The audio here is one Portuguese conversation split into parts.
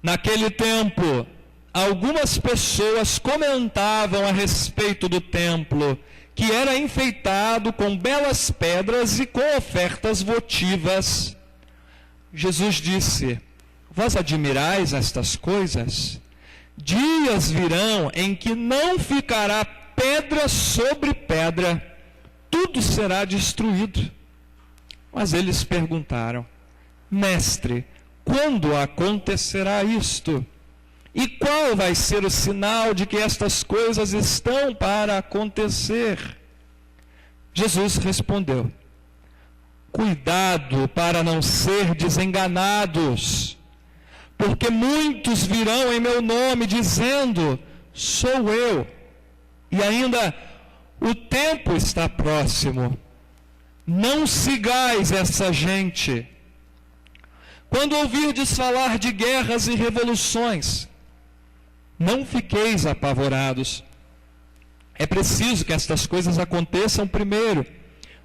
Naquele tempo, algumas pessoas comentavam a respeito do templo, que era enfeitado com belas pedras e com ofertas votivas. Jesus disse: vós admirais estas coisas? Dias virão em que não ficará pedra sobre pedra, tudo será destruído. Mas eles perguntaram: mestre, quando acontecerá isto? E qual vai ser o sinal de que estas coisas estão para acontecer? Jesus respondeu: cuidado para não serdes enganados, porque muitos virão em meu nome dizendo: sou eu. E ainda: o tempo está próximo. Não sigais essa gente. Quando ouvirdes falar de guerras e revoluções, não fiqueis apavorados. É preciso que estas coisas aconteçam primeiro,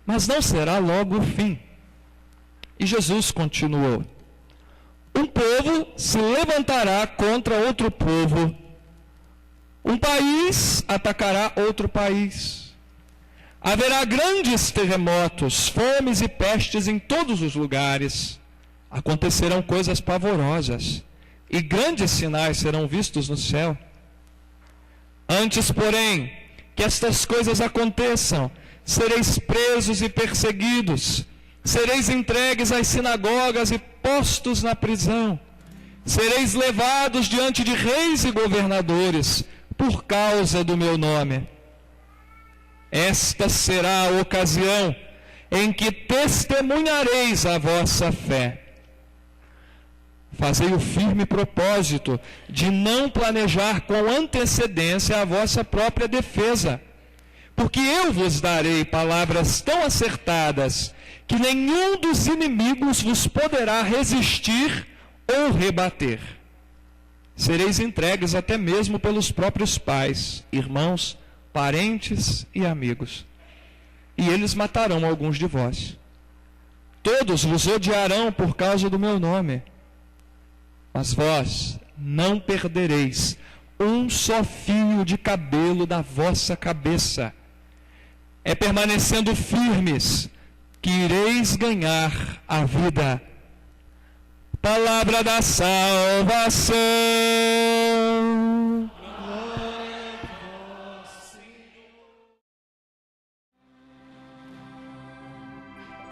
mas não será logo o fim. E Jesus continuou: um povo se levantará contra outro povo, um país atacará outro país. Haverá grandes terremotos, fomes e pestes em todos os lugares. Acontecerão coisas pavorosas, e grandes sinais serão vistos no céu. Antes, porém, que estas coisas aconteçam, sereis presos e perseguidos, sereis entregues às sinagogas e postos na prisão, sereis levados diante de reis e governadores, por causa do meu nome. Esta será a ocasião em que testemunhareis a vossa fé. Fazei o firme propósito de não planejar com antecedência a vossa própria defesa, porque eu vos darei palavras tão acertadas que nenhum dos inimigos vos poderá resistir ou rebater. Sereis entregues até mesmo pelos próprios pais, irmãos, parentes e amigos, e eles matarão alguns de vós. Todos vos odiarão por causa do meu nome, mas vós não perdereis um só fio de cabelo da vossa cabeça. É permanecendo firmes que ireis ganhar a vida. Palavra da salvação.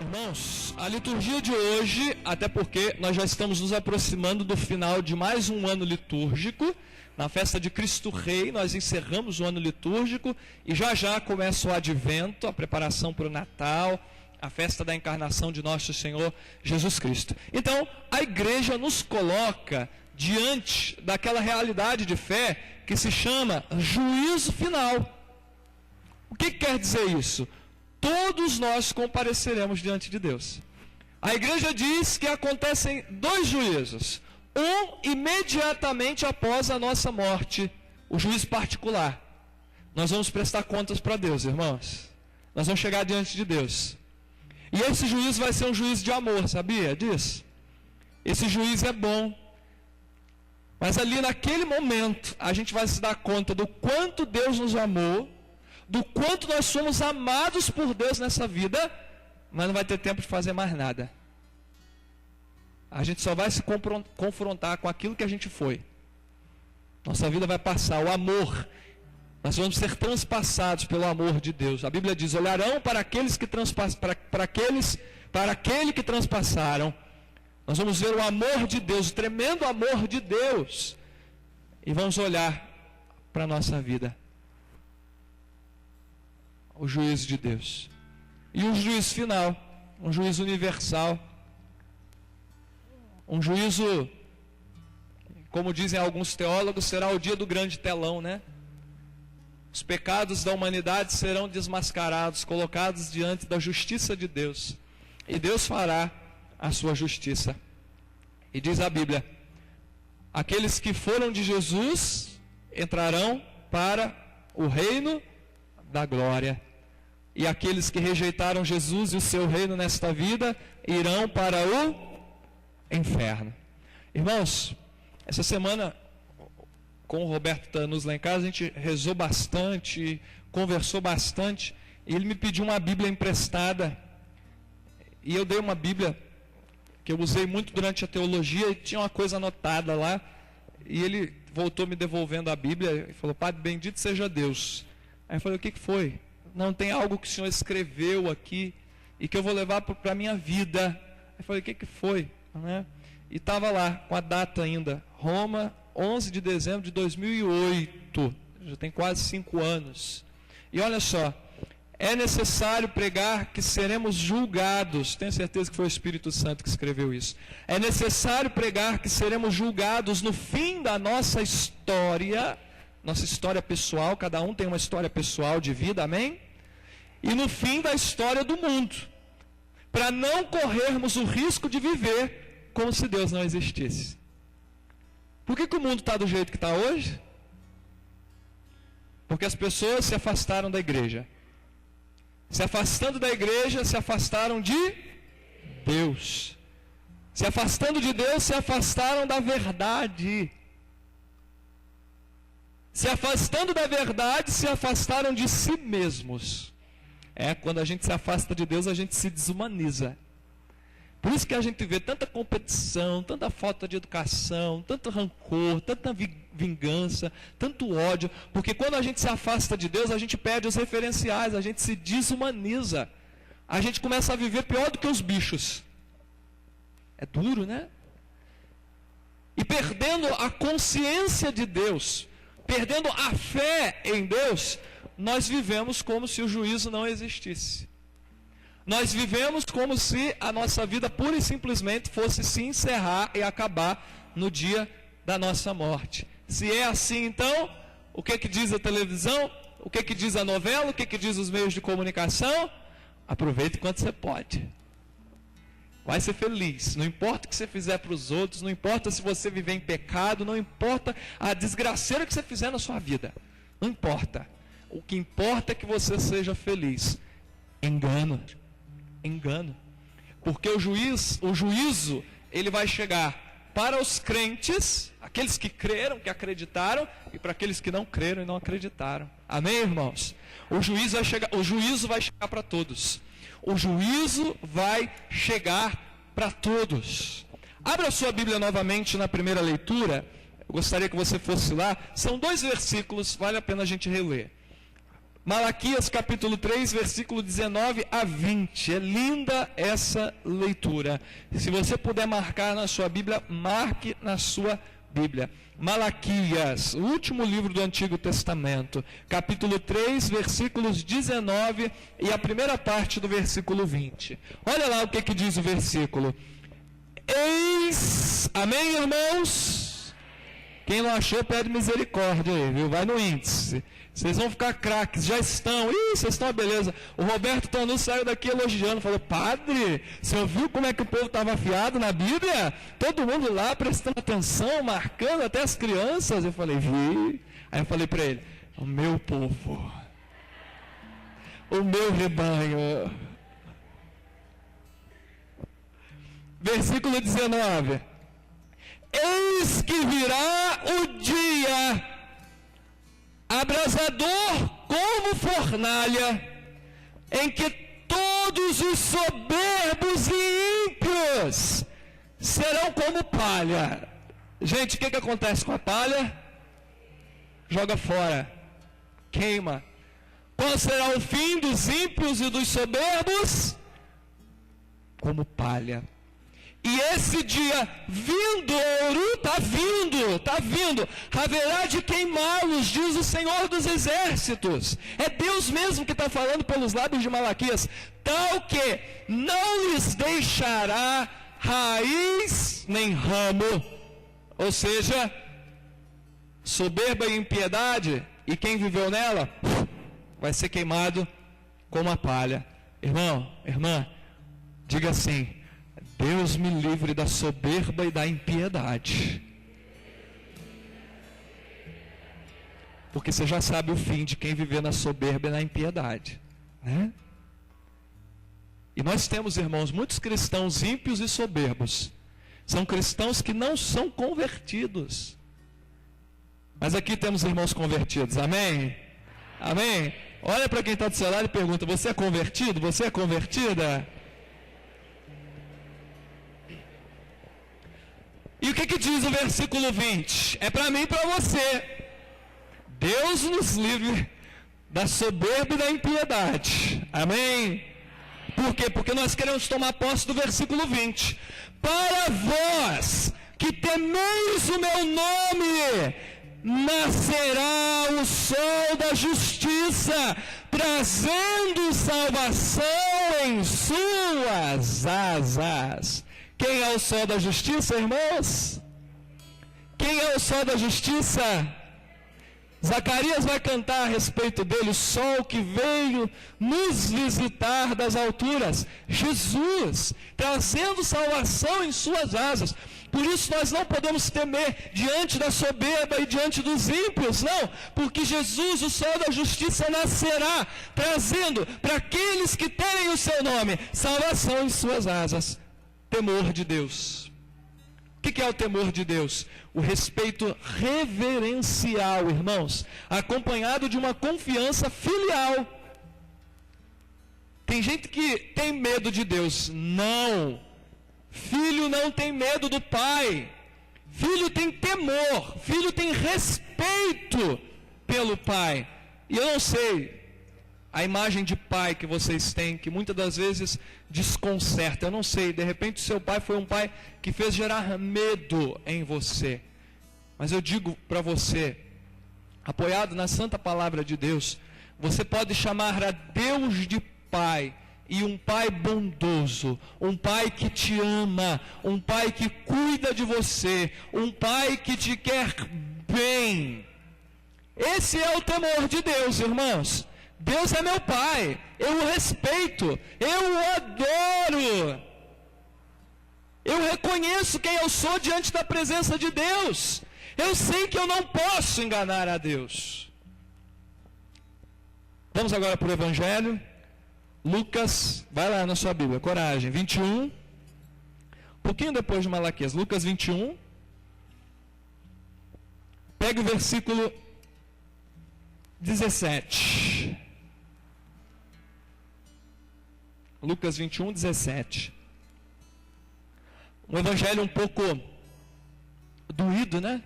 Irmãos, a liturgia de hoje, até porque nós já estamos nos aproximando do final de mais um ano litúrgico, na festa de Cristo Rei, nós encerramos o ano litúrgico e já já começa o advento, a preparação para o Natal, a festa da encarnação de nosso Senhor Jesus Cristo. Então, a igreja nos coloca diante daquela realidade de fé que se chama juízo final. O que quer dizer isso? Todos nós compareceremos diante de Deus. A igreja diz que acontecem dois juízos. Um imediatamente após a nossa morte, o juízo particular. Nós vamos prestar contas para Deus, irmãos. Nós vamos chegar diante de Deus. E esse juízo vai ser um juízo de amor, sabia disso? Esse juízo é bom. Mas ali naquele momento, a gente vai se dar conta do quanto Deus nos amou, do quanto nós somos amados por Deus nessa vida, mas não vai ter tempo de fazer mais nada. A gente só vai se confrontar com aquilo que a gente foi. Nossa vida vai passar, o amor. Nós vamos ser transpassados pelo amor de Deus. A Bíblia diz: olharão para aqueles que para aquele que transpassaram. Nós vamos ver o amor de Deus, o tremendo amor de Deus, e vamos olhar para a nossa vida. O juízo de Deus. E um juízo final, um juízo universal, um juízo, como dizem alguns teólogos, será o dia do grande telão, né? Os pecados da humanidade serão desmascarados, colocados diante da justiça de Deus, e Deus fará a sua justiça. E diz a Bíblia: aqueles que foram de Jesus entrarão para o reino da glória, e aqueles que rejeitaram Jesus e o seu reino nesta vida irão para o inferno. Irmãos, Essa semana, com o Roberto Tanus lá em casa, a gente rezou bastante, conversou bastante, e ele me pediu uma Bíblia emprestada, e eu dei uma Bíblia que eu usei muito durante a teologia, e tinha uma coisa anotada lá, e ele voltou me devolvendo a Bíblia, e falou: Padre, bendito seja Deus. Aí eu falei: o que foi? Não, tem algo que o senhor escreveu aqui, e que eu vou levar para a minha vida. Aí eu falei: o que foi? Né? E estava lá, com a data ainda, Roma, 11 de dezembro de 2008, já tem quase 5 anos. E olha só, é necessário pregar que seremos julgados, tenho certeza que foi o Espírito Santo que escreveu isso. É necessário pregar que seremos julgados no fim da nossa história pessoal, cada um tem uma história pessoal de vida, amém? E no fim da história do mundo, para não corrermos o risco de viver como se Deus não existisse. Por que o mundo está do jeito que está hoje? Porque as pessoas se afastaram da igreja. Se afastando da igreja, se afastaram de Deus. Se afastando de Deus, se afastaram da verdade. Se afastando da verdade, se afastaram de si mesmos. Quando a gente se afasta de Deus, a gente se desumaniza. Por isso que a gente vê tanta competição, tanta falta de educação, tanto rancor, tanta vingança, tanto ódio. Porque quando a gente se afasta de Deus, a gente perde os referenciais, a gente se desumaniza. A gente começa a viver pior do que os bichos. É duro, né? E perdendo a consciência de Deus, perdendo a fé em Deus, nós vivemos como se o juízo não existisse. Nós vivemos como se a nossa vida pura e simplesmente fosse se encerrar e acabar no dia da nossa morte. Se é assim, então, o que diz a televisão? O que diz a novela? O que diz os meios de comunicação? Aproveite enquanto você pode. Vai ser feliz. Não importa o que você fizer para os outros, não importa se você viver em pecado, não importa a desgraceira que você fizer na sua vida. Não importa. O que importa é que você seja feliz. Engano. Porque o juízo, ele vai chegar para os crentes, aqueles que creram, que acreditaram, e para aqueles que não creram e não acreditaram. Amém, irmãos? O juízo vai chegar para todos. O juízo vai chegar para todos. Abra a sua Bíblia novamente na primeira leitura. Eu gostaria que você fosse lá. São 2 versículos, vale a pena a gente reler. Malaquias capítulo 3, versículo 19 a 20. É linda essa leitura. Se você puder marcar na sua Bíblia, marque na sua Bíblia. Malaquias, o último livro do Antigo Testamento, capítulo 3, versículos 19 e a primeira parte do versículo 20. Olha lá o que diz o versículo. Eis, amém, irmãos? Quem não achou, pede misericórdia aí, viu? Vai no índice. Vocês vão ficar craques, já estão. Vocês estão, beleza. O Roberto Tanus saiu daqui elogiando, falou: Padre, você ouviu como é que o povo estava afiado na Bíblia? Todo mundo lá prestando atenção, marcando, até as crianças. Eu falei: vi. Aí eu falei para ele: o meu povo, o meu rebanho. Versículo 19. Eis que virá o dia abrasador como fornalha, em que todos os soberbos e ímpios serão como palha. Gente, o que acontece com a palha? Joga fora, queima. Qual será o fim dos ímpios e dos soberbos? Como palha. E esse dia vindouro, está vindo, haverá de queimá-los, diz o Senhor dos Exércitos. É Deus mesmo que está falando pelos lábios de Malaquias. Tal que não lhes deixará raiz nem ramo. Ou seja, soberba e impiedade, e quem viveu nela, vai ser queimado como a palha. Irmão, irmã, diga assim: Deus me livre da soberba e da impiedade. Porque você já sabe o fim de quem viver na soberba e na impiedade, né? E nós temos, irmãos, muitos cristãos ímpios e soberbos. São cristãos que não são convertidos. Mas aqui temos irmãos convertidos, amém? Amém? Olha para quem está do seu lado e pergunta: você é convertido? Você é convertida? E o que diz o versículo 20? É para mim e para você. Deus nos livre da soberba e da impiedade. Amém? Por quê? Porque nós queremos tomar posse do versículo 20. Para vós que temeis o meu nome, nascerá o sol da justiça, trazendo salvação em suas asas. Quem é o sol da justiça, irmãos? Quem é o sol da justiça? Zacarias vai cantar a respeito dele, o sol que veio nos visitar das alturas. Jesus, trazendo salvação em suas asas. Por isso nós não podemos temer diante da soberba e diante dos ímpios, não. Porque Jesus, o sol da justiça, nascerá, trazendo para aqueles que temem o seu nome, salvação em suas asas. Temor de Deus. O que é o temor de Deus? O respeito reverencial, irmãos, acompanhado de uma confiança filial. Tem gente que tem medo de Deus. Não. Filho não tem medo do pai. Filho tem temor. Filho tem respeito pelo pai. E eu não sei a imagem de pai que vocês têm, que muitas das vezes desconcerta. Eu não sei, de repente o seu pai foi um pai que fez gerar medo em você. Mas eu digo para você, apoiado na santa palavra de Deus, você pode chamar a Deus de pai, e um pai bondoso, um pai que te ama, um pai que cuida de você, um pai que te quer bem. Esse é o temor de Deus, irmãos. Deus é meu pai, eu o respeito, eu o adoro, eu reconheço quem eu sou diante da presença de Deus, eu sei que eu não posso enganar a Deus. Vamos agora para o Evangelho, Lucas, vai lá na sua Bíblia, coragem, 21, um pouquinho depois de Malaquias, Lucas 21, pega o versículo 17. Lucas 21, 17. Um evangelho um pouco doído, né?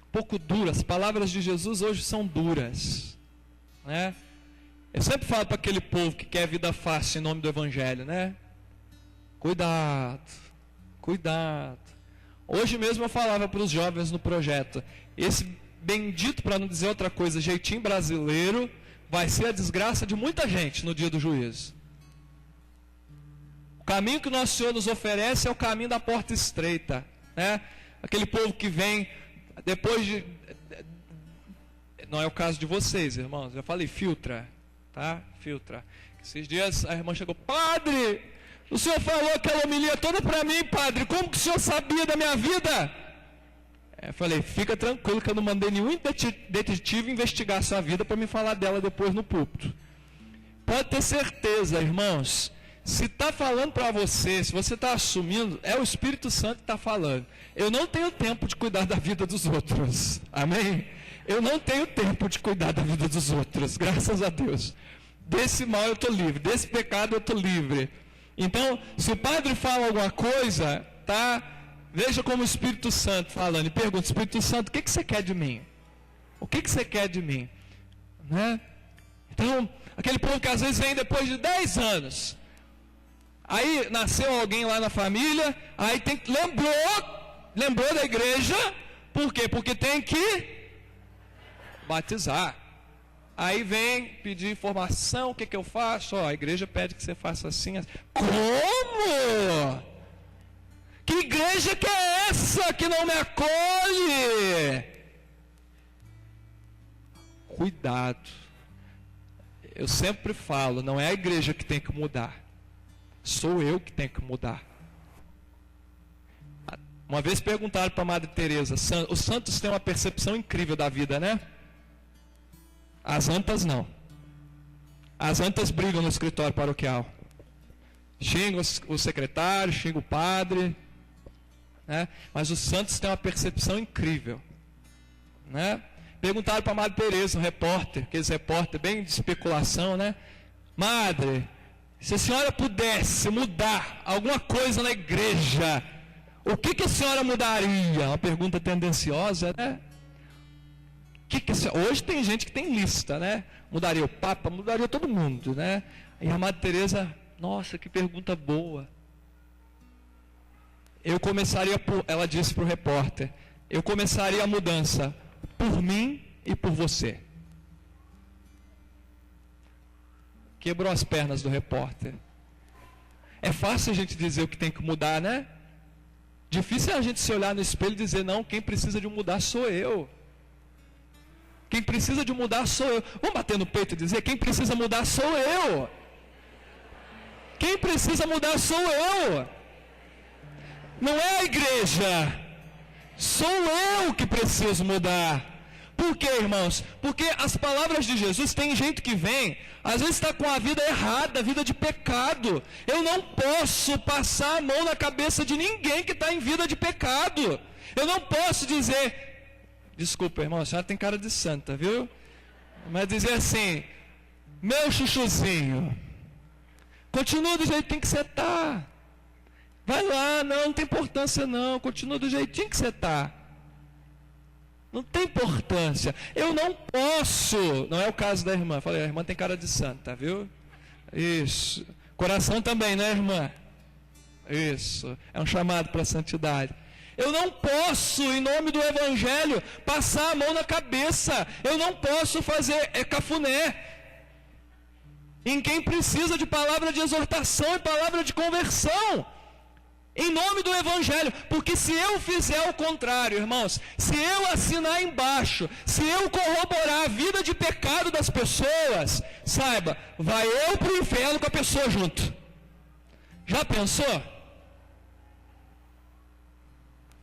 Um pouco duro. As palavras de Jesus hoje são duras, né? Eu sempre falo para aquele povo que quer vida fácil em nome do evangelho, né? Cuidado, cuidado. Hoje mesmo eu falava para os jovens no projeto, esse bendito, para não dizer outra coisa, jeitinho brasileiro, vai ser a desgraça de muita gente no dia do juízo. O caminho que o nosso Senhor nos oferece é o caminho da porta estreita, né? Aquele povo que vem depois de... Não é o caso de vocês, irmãos. Eu falei, filtra, tá? Filtra. Esses dias a irmã chegou, padre, o senhor falou aquela homilia toda para mim, padre, como que o senhor sabia da minha vida? Eu falei, fica tranquilo que eu não mandei nenhum detetive investigar a sua vida para me falar dela depois no púlpito. Pode ter certeza, irmãos, se está falando para você, se você está assumindo, é o Espírito Santo que está falando. Eu não tenho tempo de cuidar da vida dos outros, amém? Eu não tenho tempo de cuidar da vida dos outros, graças a Deus. Desse mal eu estou livre, desse pecado eu estou livre. Então, se o padre fala alguma coisa, tá? Veja como o Espírito Santo falando, e pergunta, Espírito Santo, o que você quer de mim? O que você quer de mim? Né? Então, aquele povo que às vezes vem depois de 10 anos, aí nasceu alguém lá na família, aí tem que, lembrou da igreja, por quê? Porque tem que batizar. Aí vem pedir informação, o que eu faço? Ó, a igreja pede que você faça assim, assim. Como? Que igreja que é essa que não me acolhe? Cuidado. Eu sempre falo, não é a igreja que tem que mudar. Sou eu que tenho que mudar. Uma vez perguntaram para a Madre Teresa, os santos têm uma percepção incrível da vida, né? As antas não. As antas brigam no escritório paroquial. Xingam o secretário, xingam o padre. né? Mas os santos têm uma percepção incrível, né? Perguntaram para a Madre Teresa, um repórter, aqueles repórter bem de especulação, né? Madre, se a senhora pudesse mudar alguma coisa na igreja, o que a senhora mudaria? Uma pergunta tendenciosa, né? Hoje tem gente que tem lista, né? Mudaria o Papa, mudaria todo mundo, né? E a Madre Teresa, nossa, que pergunta boa. Ela disse para o repórter, eu começaria a mudança por mim e por você. Quebrou as pernas do repórter. É fácil a gente dizer o que tem que mudar, né? Difícil é a gente se olhar no espelho e dizer, não, quem precisa de mudar sou eu. Quem precisa de mudar sou eu. Vamos bater no peito e dizer, quem precisa mudar sou eu. Quem precisa mudar sou eu. Não é a igreja. Sou eu que preciso mudar. Por quê, irmãos? Porque as palavras de Jesus, tem gente que vem, às vezes está com a vida errada, a vida de pecado. Eu não posso passar a mão na cabeça de ninguém que está em vida de pecado. Eu não posso dizer, desculpa, irmão, a senhora tem cara de santa, viu? Mas dizer assim, meu chuchuzinho, continua do jeitinho que você está. Vai lá, não tem importância não, continua do jeitinho que você está. Não tem importância. Eu não posso. Não é o caso da irmã. Falei, a irmã tem cara de santa, viu? Isso. Coração também, né, irmã? Isso. É um chamado para a santidade. Eu não posso, em nome do Evangelho, passar a mão na cabeça. Eu não posso fazer cafuné em quem precisa de palavra de exortação e palavra de conversão. Em nome do Evangelho, porque se eu fizer o contrário, irmãos, se eu assinar embaixo, se eu corroborar a vida de pecado das pessoas, saiba, vai eu para o inferno com a pessoa junto. Já pensou?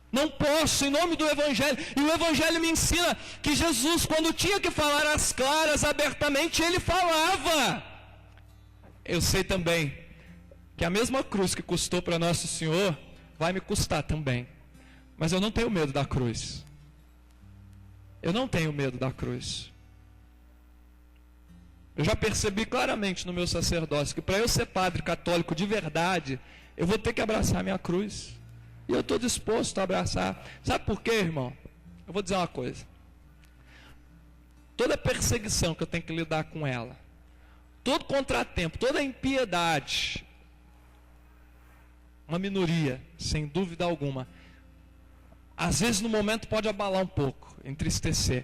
Não posso, em nome do Evangelho. E o Evangelho me ensina que Jesus, quando tinha que falar às claras, abertamente, ele falava. Eu sei também que a mesma cruz que custou para Nosso Senhor, vai me custar também. Mas eu não tenho medo da cruz. Eu não tenho medo da cruz. Eu já percebi claramente no meu sacerdócio, que para eu ser padre católico de verdade, eu vou ter que abraçar a minha cruz. E eu estou disposto a abraçar. Sabe por quê, irmão? Eu vou dizer uma coisa. Toda perseguição que eu tenho que lidar com ela, todo contratempo, toda impiedade, uma minoria, sem dúvida alguma. Às vezes no momento pode abalar um pouco, entristecer.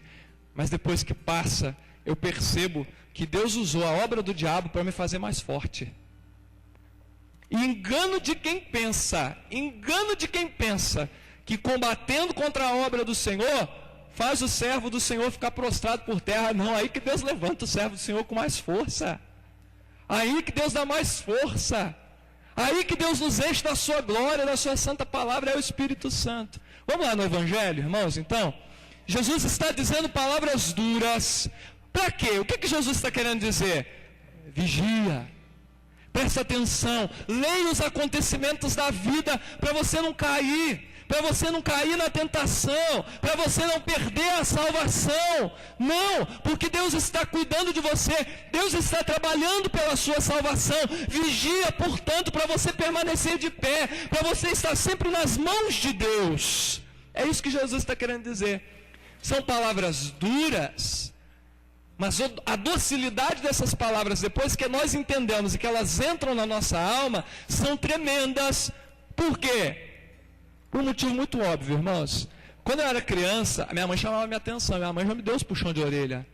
Mas depois que passa, eu percebo que Deus usou a obra do diabo para me fazer mais forte. E engano de quem pensa que combatendo contra a obra do Senhor, faz o servo do Senhor ficar prostrado por terra. Não, aí que Deus levanta o servo do Senhor com mais força. Aí que Deus dá mais força. Aí que Deus nos enche da sua glória, da sua santa palavra, é o Espírito Santo. Vamos lá no Evangelho, irmãos, então. Jesus está dizendo palavras duras. Para quê? O que Jesus está querendo dizer? Vigia. Presta atenção. Leia os acontecimentos da vida para você não cair. Para você não cair na tentação, para você não perder a salvação. Não, porque Deus está cuidando de você, Deus está trabalhando pela sua salvação. Vigia, portanto, para você permanecer de pé, para você estar sempre nas mãos de Deus. É isso que Jesus está querendo dizer. São palavras duras, mas a docilidade dessas palavras, depois que nós entendemos e que elas entram na nossa alma, são tremendas. Por quê? Por um motivo muito óbvio, irmãos. Quando eu era criança, a minha mãe chamava minha atenção. Minha mãe já me deu os puxões de orelha.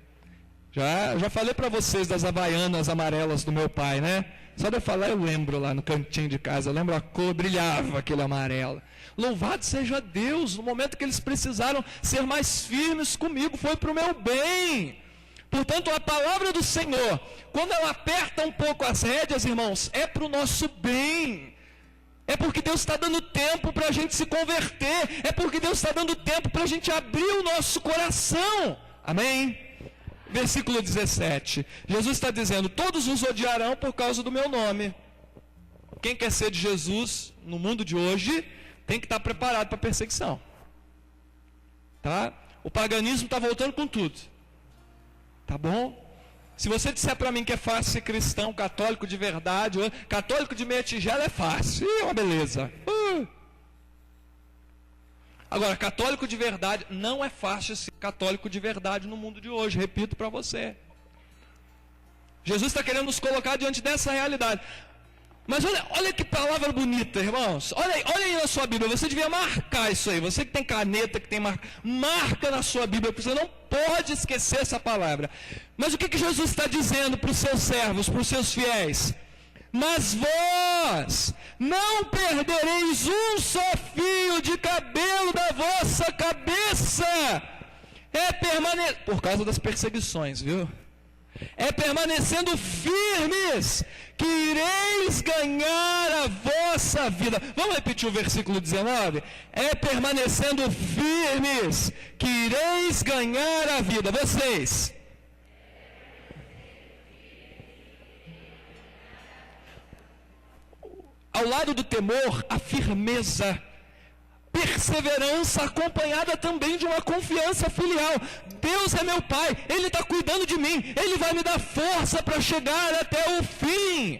Já falei para vocês das havaianas amarelas do meu pai, né? Só de eu falar, eu lembro lá no cantinho de casa. Eu lembro a cor, brilhava aquele amarelo. Louvado seja Deus, no momento que eles precisaram ser mais firmes comigo, foi para o meu bem. Portanto, a palavra do Senhor, quando ela aperta um pouco as rédeas, irmãos, é para o nosso bem. É porque Deus está dando tempo para a gente se converter. É porque Deus está dando tempo para a gente abrir o nosso coração. Amém? Versículo 17. Jesus está dizendo, todos os odiarão por causa do meu nome. Quem quer ser de Jesus no mundo de hoje, tem que estar preparado para a perseguição. Tá? O paganismo está voltando com tudo. Tá bom? Se você disser para mim que é fácil ser cristão, católico de verdade, católico de meia tigela é fácil, é uma beleza. Agora, católico de verdade, não é fácil ser católico de verdade no mundo de hoje, repito para você. Jesus está querendo nos colocar diante dessa realidade. Mas olha que palavra bonita, irmãos. Olha aí na sua Bíblia, você devia marcar isso aí. Você que tem caneta, que tem marca na sua Bíblia, porque você não pode esquecer essa palavra. Mas o que Jesus está dizendo para os seus servos, para os seus fiéis? Mas vós não perdereis um só fio de cabelo da vossa cabeça. Por causa das perseguições, viu? É permanecendo firmes que ireis ganhar a vossa vida. Vamos repetir o versículo 19? É permanecendo firmes que ireis ganhar a vida. Vocês. Ao lado do temor, a firmeza, perseverança acompanhada também de uma confiança filial. Deus é meu Pai, Ele está cuidando de mim, Ele vai me dar força para chegar até o fim.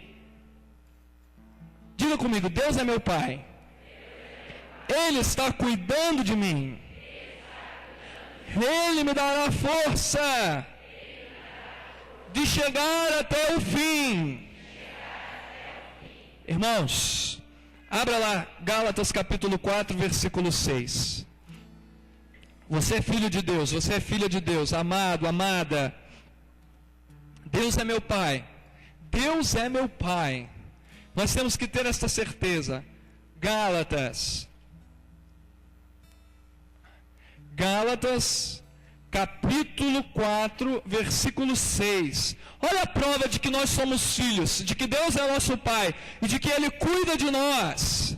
Diga comigo, Deus é meu Pai, Ele está cuidando de mim, Ele me dará força de chegar até o fim. Irmãos, abra lá, Gálatas capítulo 4, versículo 6. Você é filho de Deus, você é filha de Deus, amado, amada. Deus é meu Pai. Deus é meu Pai. Nós temos que ter esta certeza. Gálatas capítulo 4, versículo 6. Olha a prova de que nós somos filhos, de que Deus é nosso Pai e de que Ele cuida de nós.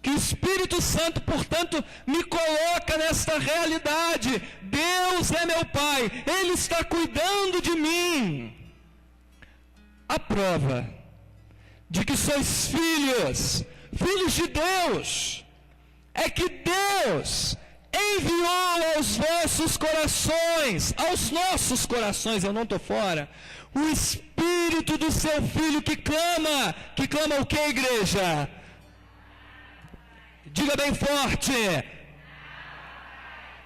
Que o Espírito Santo, portanto, me coloca nesta realidade. Deus é meu Pai, Ele está cuidando de mim. A prova de que sois filhos de Deus, é que Deus enviou aos vossos corações, aos nossos corações, eu não estou fora, o Espírito do seu Filho que clama o que, igreja? Diga bem forte.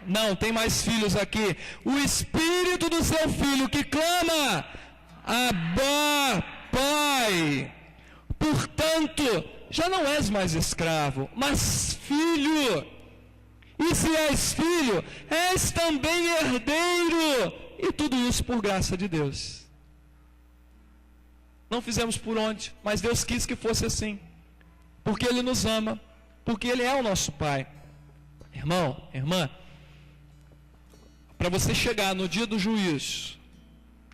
Não, tem mais filhos aqui. O Espírito do seu Filho que clama, Abba, Pai. Portanto, já não és mais escravo, mas filho. E se és filho, és também herdeiro. E tudo isso por graça de Deus. Não fizemos por onde, mas Deus quis que fosse assim. Porque Ele nos ama, porque Ele é o nosso Pai. Irmão, irmã, para você chegar no dia do juízo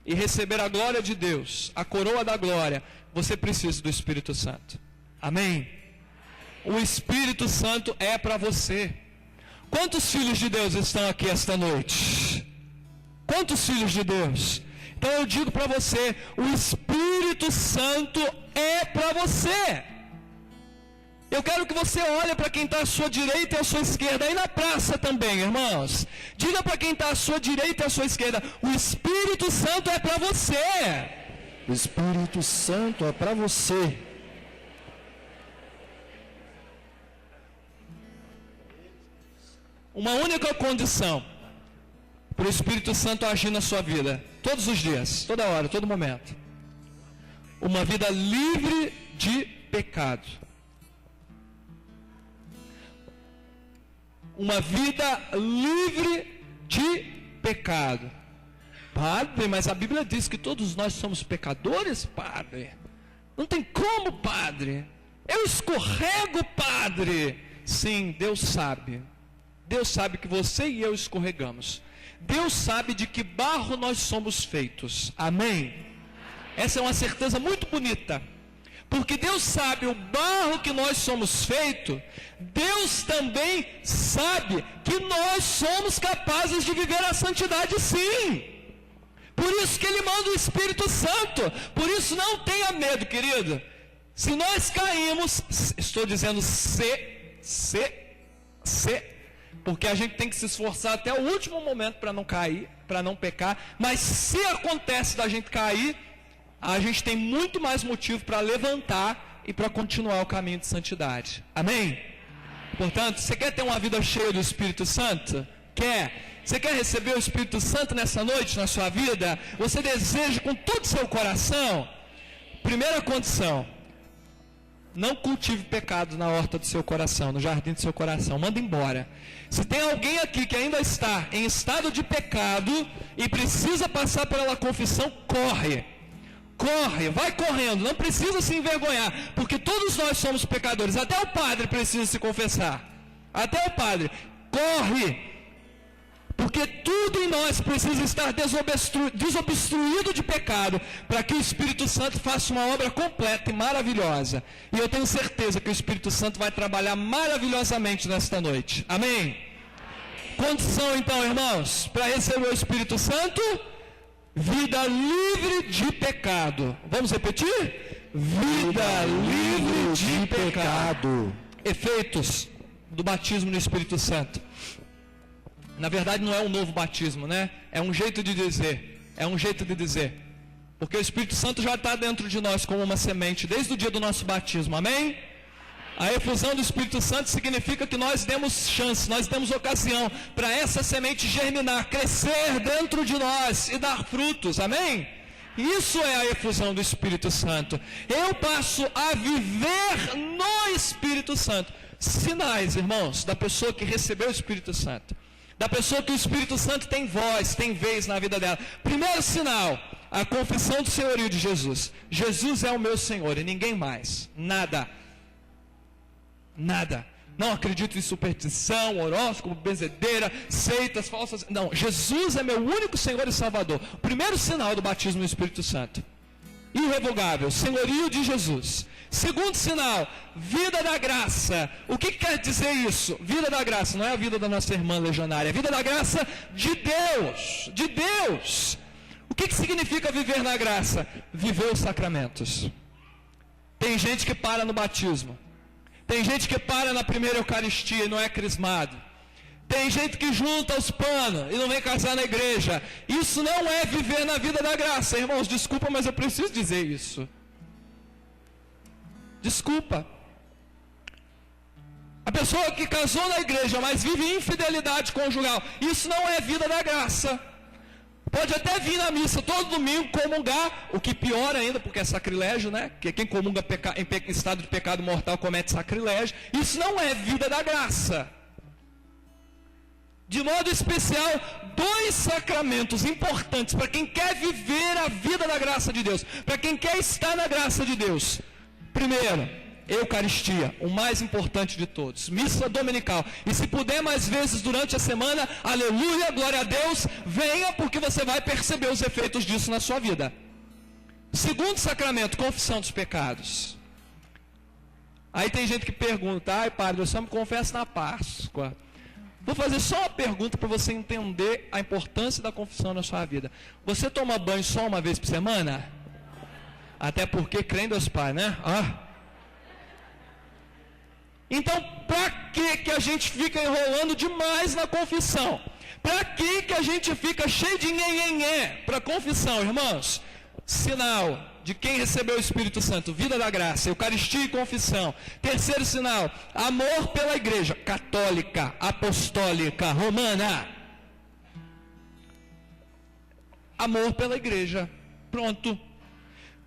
e receber a glória de Deus, a coroa da glória, você precisa do Espírito Santo. Amém? O Espírito Santo é para você. Quantos filhos de Deus estão aqui esta noite? Quantos filhos de Deus? Então eu digo para você, o Espírito Santo é para você. Eu quero que você olhe para quem está à sua direita e à sua esquerda, aí na praça também, irmãos. Diga para quem está à sua direita e à sua esquerda, o Espírito Santo é para você. O Espírito Santo é para você. Uma única condição para o Espírito Santo agir na sua vida, todos os dias, toda hora, todo momento. Uma vida livre de pecado. Uma vida livre de pecado. Padre, mas a Bíblia diz que todos nós somos pecadores, padre. Não tem como, padre. Eu escorrego, padre. Sim, Deus sabe. Deus sabe que você e eu escorregamos. Deus sabe de que barro nós somos feitos. Amém? Essa é uma certeza muito bonita. Porque Deus sabe o barro que nós somos feitos. Deus também sabe que nós somos capazes de viver a santidade, sim. Por isso que Ele manda o Espírito Santo. Por isso não tenha medo, querido. Se nós caímos, estou dizendo porque a gente tem que se esforçar até o último momento para não cair, para não pecar, mas se acontece da gente cair, a gente tem muito mais motivo para levantar e para continuar o caminho de santidade. Amém? Portanto, você quer ter uma vida cheia do Espírito Santo? Quer? Você quer receber o Espírito Santo nessa noite, na sua vida? Você deseja com todo o seu coração? Primeira condição: não cultive pecado na horta do seu coração, no jardim do seu coração. Manda embora. Se tem alguém aqui que ainda está em estado de pecado e precisa passar pela confissão, corre. Corre, vai correndo, não precisa se envergonhar, porque todos nós somos pecadores, até o padre precisa se confessar, até o padre, corre, porque tudo em nós precisa estar desobstruído de pecado, para que o Espírito Santo faça uma obra completa e maravilhosa, e eu tenho certeza que o Espírito Santo vai trabalhar maravilhosamente nesta noite, amém? Condição então, irmãos, para receber o Espírito Santo: vida livre de pecado. Vamos repetir? Vida livre de pecado. Efeitos do batismo no Espírito Santo. Na verdade não é um novo batismo, né? É um jeito de dizer. É um jeito de dizer. Porque o Espírito Santo já está dentro de nós como uma semente desde o dia do nosso batismo. Amém? A efusão do Espírito Santo significa que nós demos chance, nós demos ocasião para essa semente germinar, crescer dentro de nós e dar frutos, amém? Isso é a efusão do Espírito Santo. Eu passo a viver no Espírito Santo. Sinais, irmãos, da pessoa que recebeu o Espírito Santo, da pessoa que o Espírito Santo tem voz, tem vez na vida dela. Primeiro sinal: a confissão do senhorio de Jesus. Jesus é o meu Senhor e ninguém mais, nada. Nada. Não acredito em superstição, horóscopo, benzedeira, seitas, falsas. Não, Jesus é meu único Senhor e Salvador. O primeiro sinal do batismo no Espírito Santo: irrevogável, senhorio de Jesus. Segundo sinal: vida da graça. O que quer dizer isso? Vida da graça não é a vida da nossa irmã legionária, é a vida da graça de Deus. De Deus. O que significa viver na graça? Viver os sacramentos. Tem gente que para no batismo. Tem gente que para na primeira Eucaristia e não é crismado. Tem gente que junta os panos e não vem casar na igreja. Isso não é viver na vida da graça. Irmãos, desculpa, mas eu preciso dizer isso. Desculpa. A pessoa que casou na igreja, mas vive infidelidade conjugal, isso não é vida da graça. Pode até vir na missa todo domingo comungar, o que pior ainda, porque é sacrilégio, né? Porque quem comunga em estado de pecado mortal comete sacrilégio. Isso não é vida da graça. De modo especial, dois sacramentos importantes para quem quer viver a vida da graça de Deus, para quem quer estar na graça de Deus. Primeiro, Eucaristia, o mais importante de todos, missa dominical, e se puder mais vezes durante a semana, aleluia, glória a Deus, venha, porque você vai perceber os efeitos disso na sua vida. Segundo sacramento, confissão dos pecados. Aí tem gente que pergunta: ai padre, eu só me confesso na Páscoa. Vou fazer só uma pergunta para você entender a importância da confissão na sua vida. Você toma banho só uma vez por semana? Até porque crê em Deus Pai, né? Então, para que a gente fica enrolando demais na confissão? Para que a gente fica cheio de nhenhenhé para confissão, irmãos? Sinal de quem recebeu o Espírito Santo: vida da graça, Eucaristia e confissão. Terceiro sinal: amor pela igreja católica, apostólica, romana. Amor pela igreja. Pronto.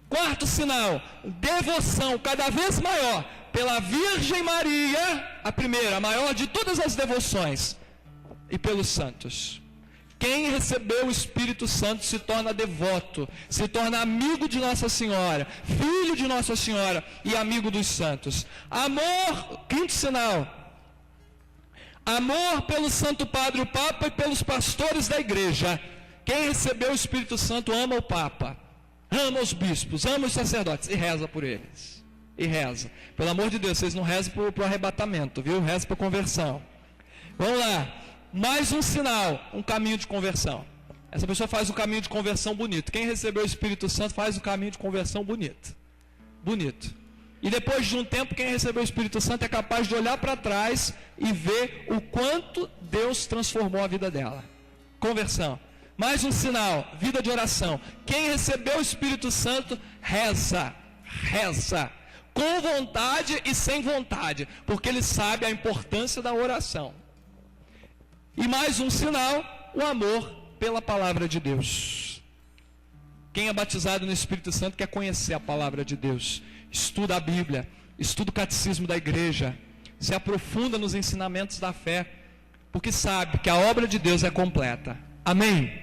Quarto sinal: devoção cada vez maior pela Virgem Maria, a primeira, a maior de todas as devoções, e pelos santos. Quem recebeu o Espírito Santo se torna devoto, se torna amigo de Nossa Senhora, filho de Nossa Senhora e amigo dos santos. Amor, quinto sinal: amor pelo Santo Padre o Papa e pelos pastores da igreja. Quem recebeu o Espírito Santo ama o Papa, ama os bispos, ama os sacerdotes e reza por eles. E reza. Pelo amor de Deus, vocês não rezam para o arrebatamento, viu? Reza para a conversão. Vamos lá. Mais um sinal, um caminho de conversão. Essa pessoa faz um caminho de conversão bonito. Quem recebeu o Espírito Santo faz um caminho de conversão bonito. Bonito. E depois de um tempo, quem recebeu o Espírito Santo é capaz de olhar para trás e ver o quanto Deus transformou a vida dela. Conversão. Mais um sinal, vida de oração. Quem recebeu o Espírito Santo, reza, com vontade e sem vontade, porque ele sabe a importância da oração. E mais um sinal, o amor pela palavra de Deus. Quem é batizado no Espírito Santo quer conhecer a palavra de Deus, estuda a Bíblia, estuda o catecismo da igreja, se aprofunda nos ensinamentos da fé, porque sabe que a obra de Deus é completa. Amém?